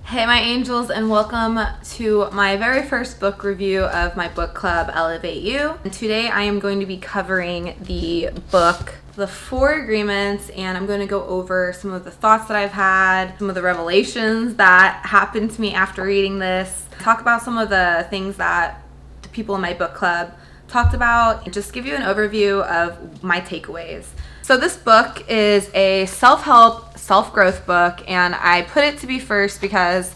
Hey my angels, and welcome to my very first book review of my book club, ElevateU. And today I am going to be covering the book, The 4 Agreements, and I'm going to go over some of the thoughts that I've had, some of the revelations that happened to me after reading this, talk about some of the things that the people in my book club talked about, and just give you an overview of my takeaways. So this book is a self-help, self-growth book, and I put it to be first because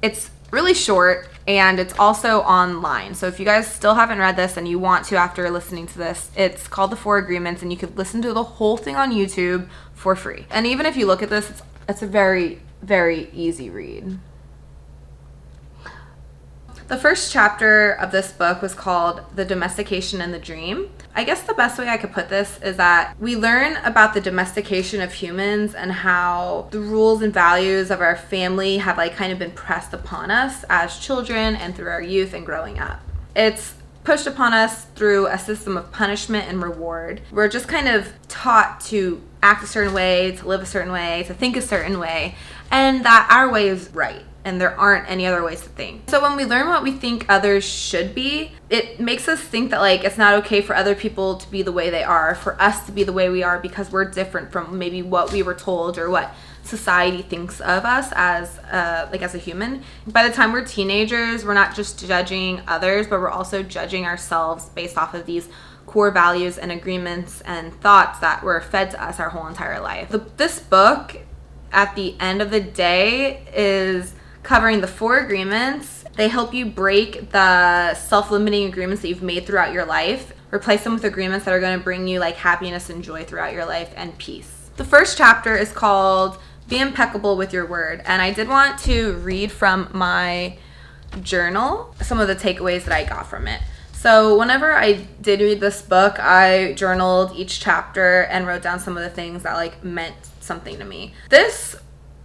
it's really short and it's also online. So if you guys still haven't read this and you want to after listening to this, it's called The 4 Agreements, and you could listen to the whole thing on YouTube for free. And even if you look at this, it's a very, very easy read. The first chapter of this book was called The Domestication and the Dream. I guess the best way I could put this is that we learn about the domestication of humans and how the rules and values of our family have kind of been pressed upon us as children and through our youth and growing up. It's pushed upon us through a system of punishment and reward. We're just kind of taught to act a certain way, to live a certain way, to think a certain way, and that our way is right and there aren't any other ways to think. So when we learn what we think others should be, it makes us think that it's not okay for other people to be the way they are, for us to be the way we are, because we're different from maybe what we were told or what society thinks of us as a human. By the time we're teenagers, we're not just judging others, but we're also judging ourselves based off of these core values and agreements and thoughts that were fed to us our whole entire life. This book, at the end of the day, is covering the 4 agreements. They help you break the self-limiting agreements that you've made throughout your life, replace them with agreements that are going to bring you happiness and joy throughout your life and peace. The first chapter is called Be Impeccable with Your Word, and I did want to read from my journal some of the takeaways that I got from it. So whenever I did read this book, I journaled each chapter and wrote down some of the things that meant something to me. This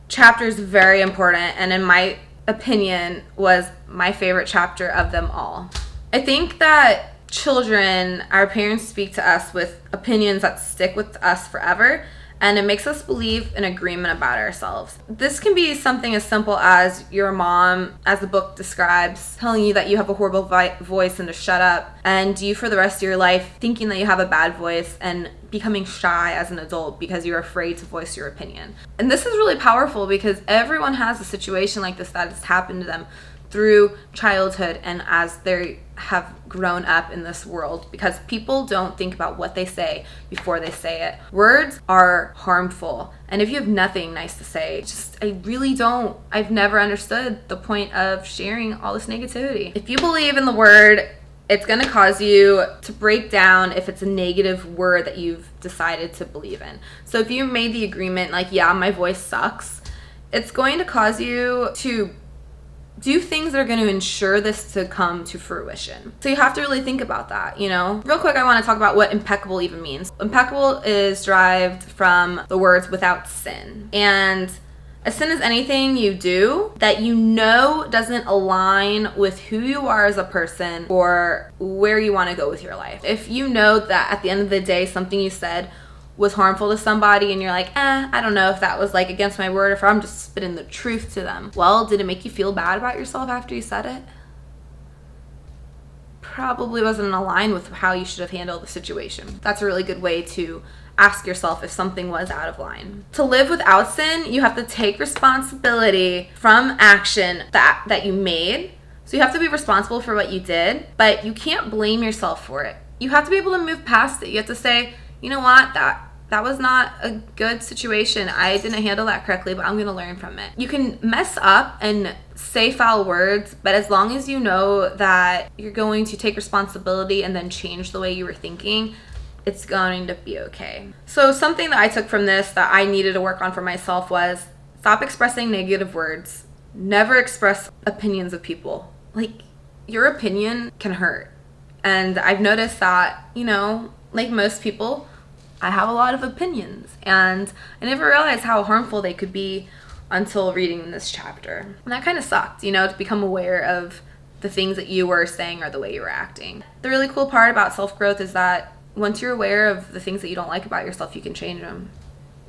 chapter is very important, and in my opinion was my favorite chapter of them all. I think that children, our parents speak to us with opinions that stick with us forever, and it makes us believe an agreement about ourselves. This can be something as simple as your mom, as the book describes, telling you that you have a horrible voice and to shut up, and you for the rest of your life thinking that you have a bad voice and becoming shy as an adult because you're afraid to voice your opinion. And this is really powerful because everyone has a situation like this that has happened to them through childhood and as they have grown up in this world, because people don't think about what they say before they say it. Words are harmful, and if you have nothing nice to say, I've never understood the point of sharing all this negativity. If you believe in the word, it's going to cause you to break down if it's a negative word that you've decided to believe in. So if you made the agreement my voice sucks, it's going to cause you to do things that are going to ensure this to come to fruition. So you have to really think about that, Real quick, I want to talk about what impeccable even means. Impeccable is derived from the words without sin. And a sin is anything you do that doesn't align with who you are as a person or where you want to go with your life. If you know that at the end of the day something you said was harmful to somebody and you're I don't know if that was against my word or if I'm just spitting the truth to them. Well, did it make you feel bad about yourself after you said it? Probably wasn't in line with how you should have handled the situation. That's a really good way to ask yourself if something was out of line. To live without sin, you have to take responsibility from action that you made. So you have to be responsible for what you did, but you can't blame yourself for it. You have to be able to move past it. You have to say, you know what, that was not a good situation. I didn't handle that correctly, but I'm going to learn from it. You can mess up and say foul words, but as long as you know that you're going to take responsibility and then change the way you were thinking, it's going to be okay. So something that I took from this that I needed to work on for myself was stop expressing negative words. Never express opinions of people. Your opinion can hurt. And I've noticed that, like most people, I have a lot of opinions, and I never realized how harmful they could be until reading this chapter. And that kind of sucked, to become aware of the things that you were saying or the way you were acting. The really cool part about self-growth is that once you're aware of the things that you don't like about yourself, you can change them.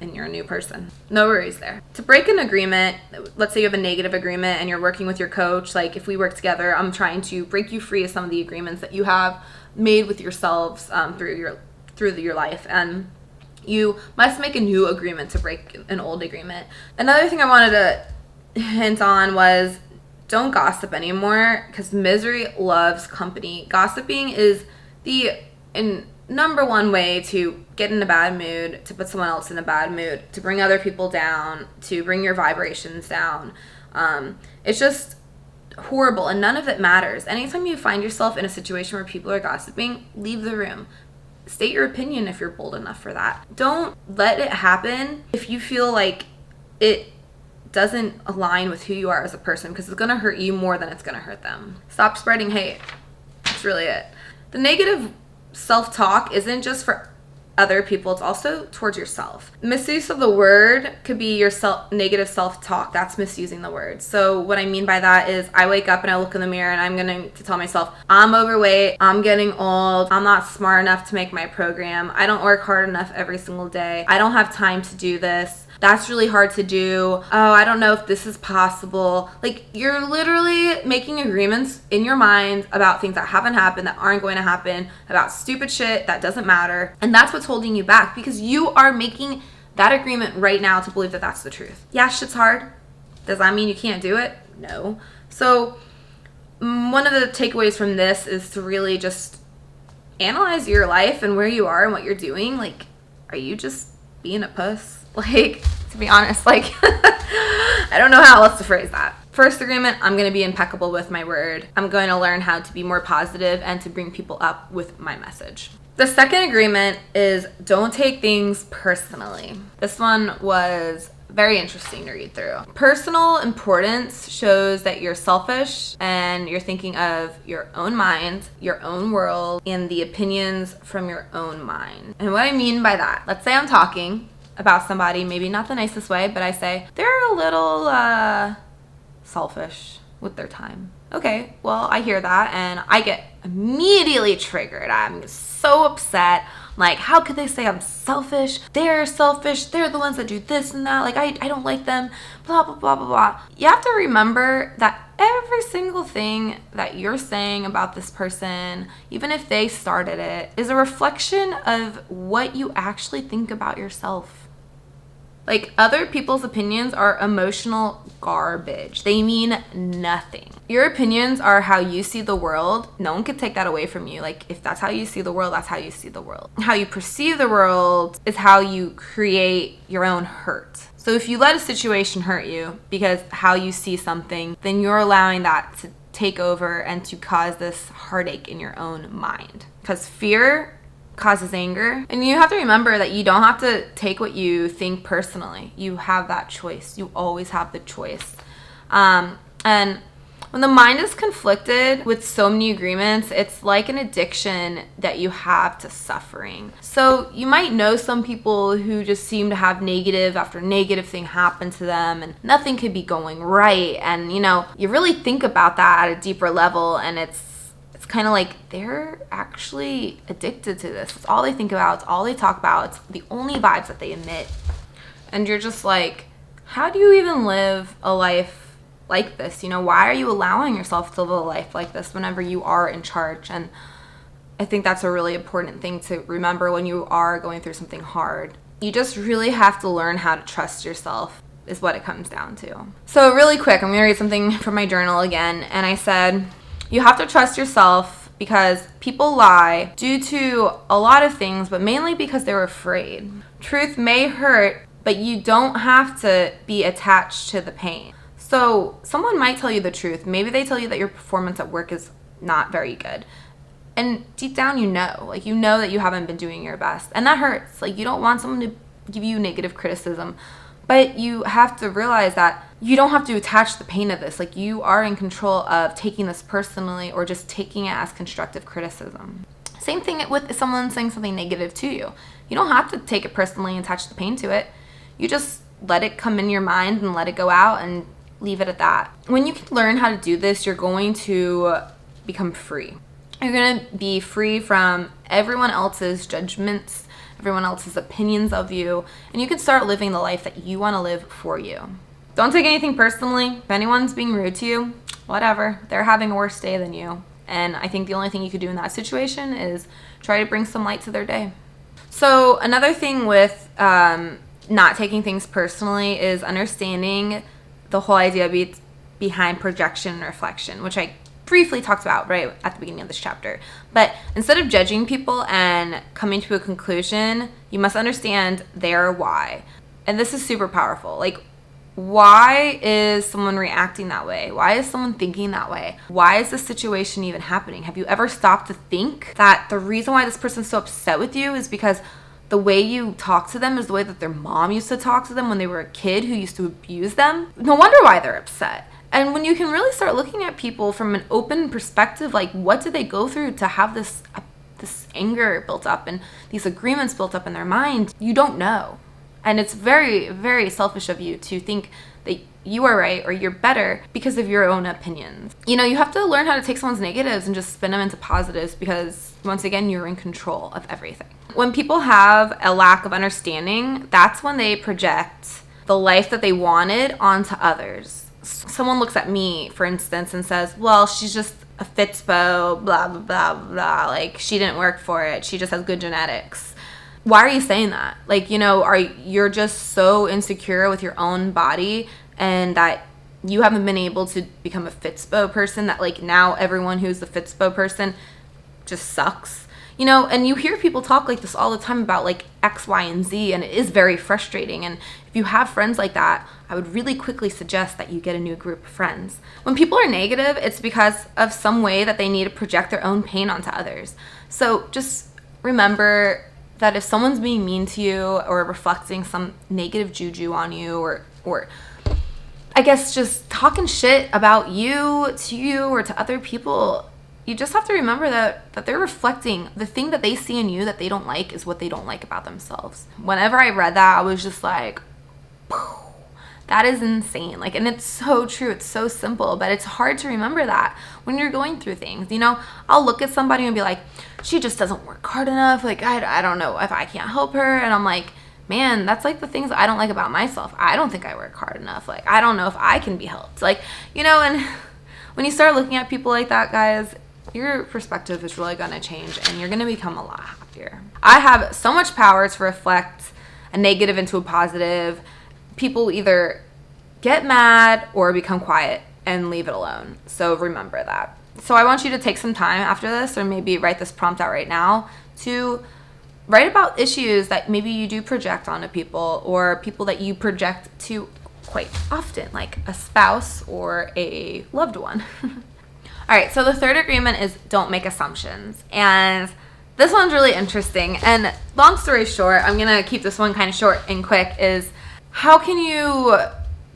and you're a new person. No worries there. To break an agreement, let's say you have a negative agreement and you're working with your coach. Like if we work together, I'm trying to break you free of some of the agreements that you have made with yourselves through your life, and you must make a new agreement to break an old agreement. Another thing I wanted to hint on was don't gossip anymore, because misery loves company. Gossiping is the number one way to get in a bad mood, to put someone else in a bad mood, to bring other people down, to bring your vibrations down. It's just horrible, and none of it matters. Anytime you find yourself in a situation where people are gossiping, leave the room. State your opinion if you're bold enough for that. Don't let it happen if you feel like it doesn't align with who you are as a person, because it's going to hurt you more than it's going to hurt them. Stop spreading hate. That's really it. The negative self-talk isn't just for other people, it's also towards yourself. Misuse of the word could be your negative self-talk. That's misusing the word. So what I mean by that is I wake up and I look in the mirror and I'm going to tell myself, I'm overweight, I'm getting old, I'm not smart enough to make my program, I don't work hard enough every single day, I don't have time to do this, that's really hard to do, oh, I don't know if this is possible. Like, you're literally making agreements in your mind about things that haven't happened, that aren't going to happen, about stupid shit that doesn't matter. And that's what's holding you back, because you are making that agreement right now to believe that that's the truth. Yeah, shit's hard. Does that mean you can't do it? No. So one of the takeaways from this is to really just analyze your life and where you are and what you're doing. Like, are you just being a puss? Like, to be honest, like, I don't know how else to phrase that. First agreement, I'm going to be impeccable with my word. I'm going to learn how to be more positive and to bring people up with my message. The second agreement is don't take things personally. This one was very interesting to read through. Personal importance shows that you're selfish and you're thinking of your own mind, your own world, and the opinions from your own mind. And what I mean by that, let's say I'm talking about somebody, maybe not the nicest way, but I say they're a little selfish with their time. Okay, well, I hear that and I get immediately triggered. I'm so upset. Like, how could they say I'm selfish? They're selfish. They're the ones that do this and that. Like, I don't like them. Blah, blah, blah, blah, blah. You have to remember that every single thing that you're saying about this person, even if they started it, is a reflection of what you actually think about yourself. Like, other people's opinions are emotional garbage. They mean nothing. Your opinions are how you see the world. No one can take that away from you. Like, if that's how you see the world, that's how you see the world. How you perceive the world is how you create your own hurt. So if you let a situation hurt you because how you see something, then you're allowing that to take over and to cause this heartache in your own mind. Because fear causes anger, and you have to remember that you don't have to take what you think personally. You have that choice. You always have the choice. And when the mind is conflicted with so many agreements, it's like an addiction that you have to suffering. So you might know some people who just seem to have negative after negative thing happen to them, and nothing could be going right. And you really think about that at a deeper level, and it's kind of like they're actually addicted to this. It's all they think about. It's all they talk about. It's the only vibes that they emit. And you're just like, how do you even live a life like this? Why are you allowing yourself to live a life like this whenever you are in charge? And I think that's a really important thing to remember when you are going through something hard. You just really have to learn how to trust yourself, is what it comes down to. So really quick, I'm going to read something from my journal again. And I said, you have to trust yourself because people lie due to a lot of things, but mainly because they're afraid. Truth may hurt, but you don't have to be attached to the pain. So someone might tell you the truth. Maybe they tell you that your performance at work is not very good. And deep down, you know that you haven't been doing your best. And that hurts. Like, you don't want someone to give you negative criticism. But you have to realize that you don't have to attach the pain of this. Like, you are in control of taking this personally or just taking it as constructive criticism. Same thing with someone saying something negative to you. You don't have to take it personally and attach the pain to it. You just let it come in your mind and let it go out and leave it at that. When you can learn how to do this, you're going to become free. You're going to be free from everyone else's judgments everyone else's opinions of you, and you can start living the life that you want to live for you. Don't take anything personally. If anyone's being rude to you, whatever. They're having a worse day than you. And I think the only thing you could do in that situation is try to bring some light to their day. So another thing with not taking things personally is understanding the whole idea behind projection and reflection, which I briefly talked about right at the beginning of this chapter. But instead of judging people and coming to a conclusion, you must understand their why. And this is super powerful. Like, why is someone reacting that way? Why is someone thinking that way? Why is this situation even happening? Have you ever stopped to think that the reason why this person's so upset with you is because the way you talk to them is the way that their mom used to talk to them when they were a kid who used to abuse them? No wonder why they're upset. And when you can really start looking at people from an open perspective, like, what did they go through to have this anger built up and these agreements built up in their mind, you don't know. And it's very, very selfish of you to think that you are right or you're better because of your own opinions. You know, you have to learn how to take someone's negatives and just spin them into positives because, once again, you're in control of everything. When people have a lack of understanding, that's when they project the life that they wanted onto others. Someone looks at me, for instance, and says, well, she's just a Fitspo, blah, blah, blah, blah. Like, she didn't work for it. She just has good genetics. Why are you saying that? Like, you know, you're just so insecure with your own body and that you haven't been able to become a Fitspo person that, like, now everyone who's a Fitspo person just sucks. You know, and you hear people talk like this all the time about, like, X, Y, and Z, and it is very frustrating. And if you have friends like that, I would really quickly suggest that you get a new group of friends. When people are negative, it's because of some way that they need to project their own pain onto others. So just remember that if someone's being mean to you or reflecting some negative juju on you or I guess just talking shit about you to you or to other people, you just have to remember that they're reflecting the thing that they see in you that they don't like is what they don't like about themselves. Whenever I read that, I was just like, that is insane. Like, and it's so true. It's so simple, but it's hard to remember that when you're going through things. You know, I'll look at somebody and be like, she just doesn't work hard enough. Like, I don't know if I can't help her. And I'm like, man, that's like the things I don't like about myself. I don't think I work hard enough. Like, I don't know if I can be helped. Like, you know, and when you start looking at people like that, guys, your perspective is really going to change and you're going to become a lot happier. I have so much power to reflect a negative into a positive. People either get mad or become quiet and leave it alone. So remember that. So I want you to take some time after this, or maybe write this prompt out right now, to write about issues that maybe you do project onto people or people that you project to quite often, like a spouse or a loved one. All right, so the third agreement is don't make assumptions. And this one's really interesting. And long story short, I'm going to keep this one kind of short and quick, is how can you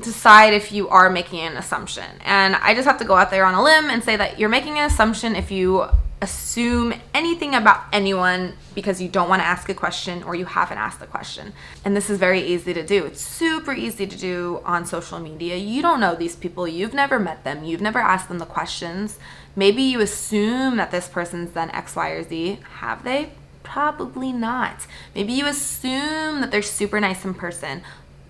decide if you are making an assumption? And I just have to go out there on a limb and say that you're making an assumption if you assume anything about anyone because you don't want to ask a question or you haven't asked the question. And this is very easy to do. It's super easy to do on social media. You don't know these people. You've never met them. You've never asked them the questions. Maybe you assume that this person's done X, Y, or Z. Have they? Probably not. Maybe you assume that they're super nice in person.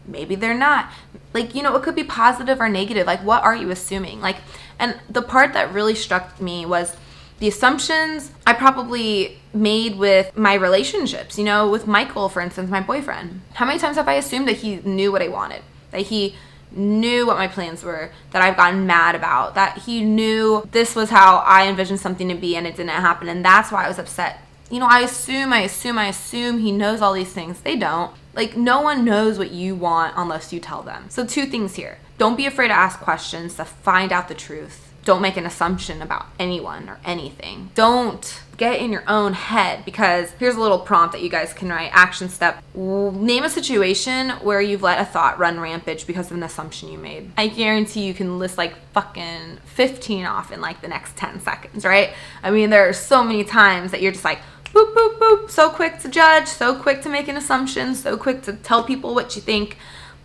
Maybe they're not. Like, you know, it could be positive or negative. Like, what are you assuming? Like, and the part that really struck me was the assumptions I probably made with my relationships, you know, with Michael, for instance, my boyfriend. How many times have I assumed that he knew what I wanted, that he knew what my plans were, that I've gotten mad about, that he knew this was how I envisioned something to be and it didn't happen, and that's why I was upset. You know, I assume he knows all these things. They don't. Like, no one knows what you want unless you tell them. So 2 things here. Don't be afraid to ask questions to find out the truth. Don't make an assumption about anyone or anything. Don't get in your own head, because here's a little prompt that you guys can write. Action step. Name a situation where you've let a thought run rampage because of an assumption you made. I guarantee you can list like fucking 15 off in like the next 10 seconds, right? I mean, there are so many times that you're just like, boop, boop, boop, so quick to judge, so quick to make an assumption, so quick to tell people what you think.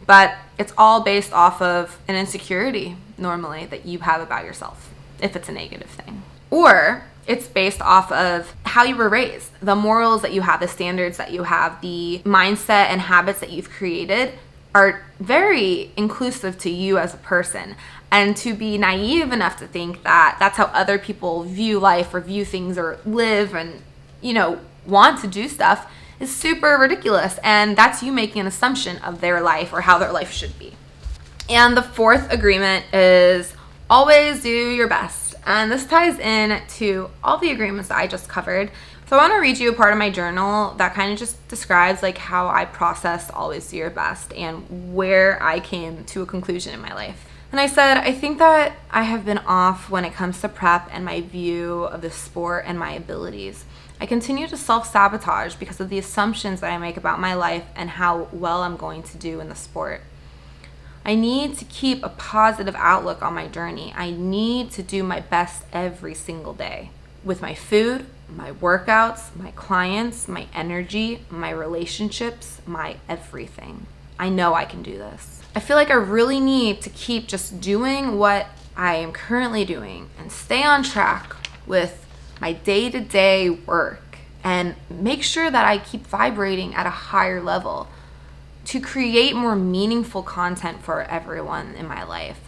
But it's all based off of an insecurity, normally, that you have about yourself, if it's a negative thing. Or It's based off of how you were raised, the morals that you have, the standards that you have, the mindset and habits that you've created are very inclusive to you as a person. And to be naive enough to think that that's how other people view life or view things or live and, want to do stuff is super ridiculous. And that's you making an assumption of their life or how their life should be. And the fourth agreement is always do your best. And this ties in to all the agreements that I just covered. So I want to read you a part of my journal that kind of just describes like how I processed always do your best and where I came to a conclusion in my life. And I said, I think that I have been off when it comes to prep and my view of the sport and my abilities. I continue to self-sabotage because of the assumptions that I make about my life and how well I'm going to do in the sport. I need to keep a positive outlook on my journey. I need to do my best every single day with my food, my workouts, my clients, my energy, my relationships, my everything. I know I can do this. I feel like I really need to keep just doing what I am currently doing and stay on track with my day-to-day work and make sure that I keep vibrating at a higher level to create more meaningful content for everyone in my life,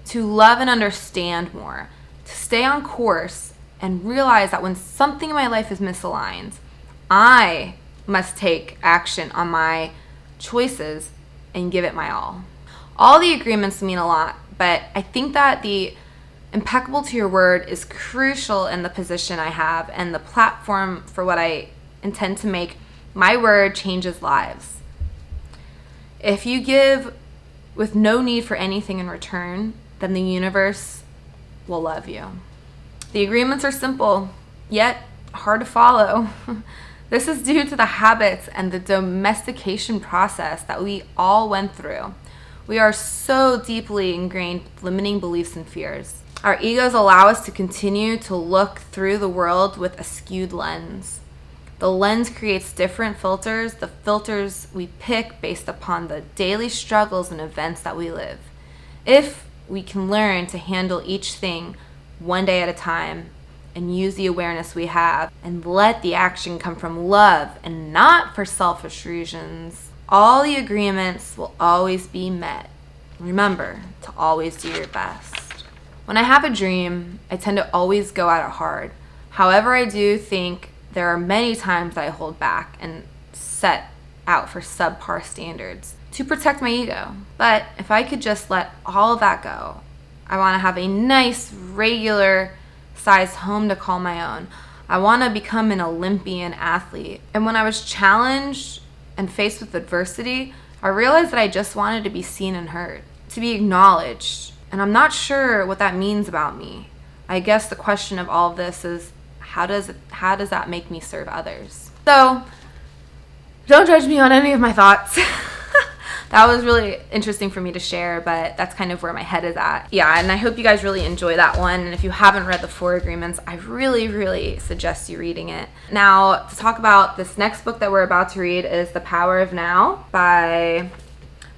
to love and understand more, to stay on course and realize that when something in my life is misaligned, I must take action on my choices and give it my all. All the agreements mean a lot, but I think that the impeccable to your word is crucial in the position I have and the platform for what I intend to make. My word changes lives. If you give with no need for anything in return, then the universe will love you. The agreements are simple, yet hard to follow. This is due to the habits and the domestication process that we all went through. We are so deeply ingrained with limiting beliefs and fears. Our egos allow us to continue to look through the world with a skewed lens. The lens creates different filters, the filters we pick based upon the daily struggles and events that we live. If we can learn to handle each thing one day at a time and use the awareness we have and let the action come from love and not for selfish reasons, all the agreements will always be met. Remember to always do your best. When I have a dream, I tend to always go at it hard. However, I do think there are many times that I hold back and set out for subpar standards to protect my ego. But if I could just let all of that go, I want to have a nice, regular sized home to call my own. I want to become an Olympian athlete. And when I was challenged and faced with adversity, I realized that I just wanted to be seen and heard, to be acknowledged. And I'm not sure what that means about me. I guess the question of all of this is, how does that make me serve others? So, don't judge me on any of my thoughts. That was really interesting for me to share, but that's kind of where my head is at. Yeah, and I hope you guys really enjoy that one. And if you haven't read the 4 Agreements, I really, really suggest you reading it. Now, to talk about this next book that we're about to read is The Power of Now by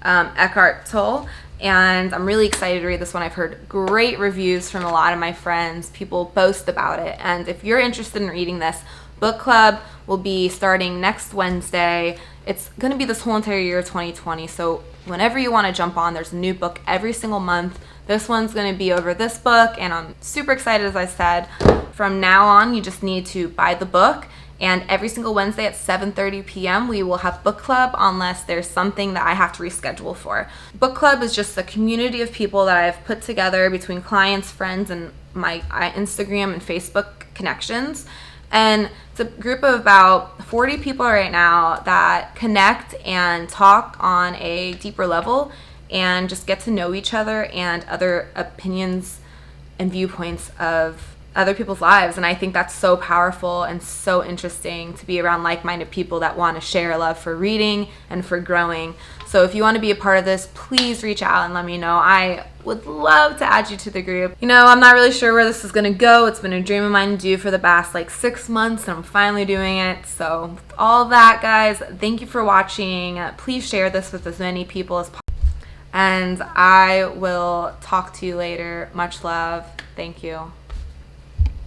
Eckhart Tolle. And I'm really excited to read this one. I've heard great reviews from a lot of my friends. People boast about it. And if you're interested in reading this, book club will be starting next Wednesday. It's going to be this whole entire year, 2020. So whenever you want to jump on, there's a new book every single month. This one's going to be over this book. And I'm super excited, as I said. From now on, you just need to buy the book. And every single Wednesday at 7:30 p.m. we will have book club unless there's something that I have to reschedule for. Book club is just a community of people that I've put together between clients, friends, and my Instagram and Facebook connections. And it's a group of about 40 people right now that connect and talk on a deeper level and just get to know each other and other opinions and viewpoints of other people's lives. And I think that's so powerful and so interesting to be around like-minded people that want to share a love for reading and for growing. So if you want to be a part of this, please reach out and let me know. I would love to add you to the group. I'm not really sure where this is going to go. It's been a dream of mine to do for the past 6 months, and I'm finally doing it. So with all that, guys, thank you for watching. Please share this with as many people as possible. And I will talk to you later. Much love. Thank you.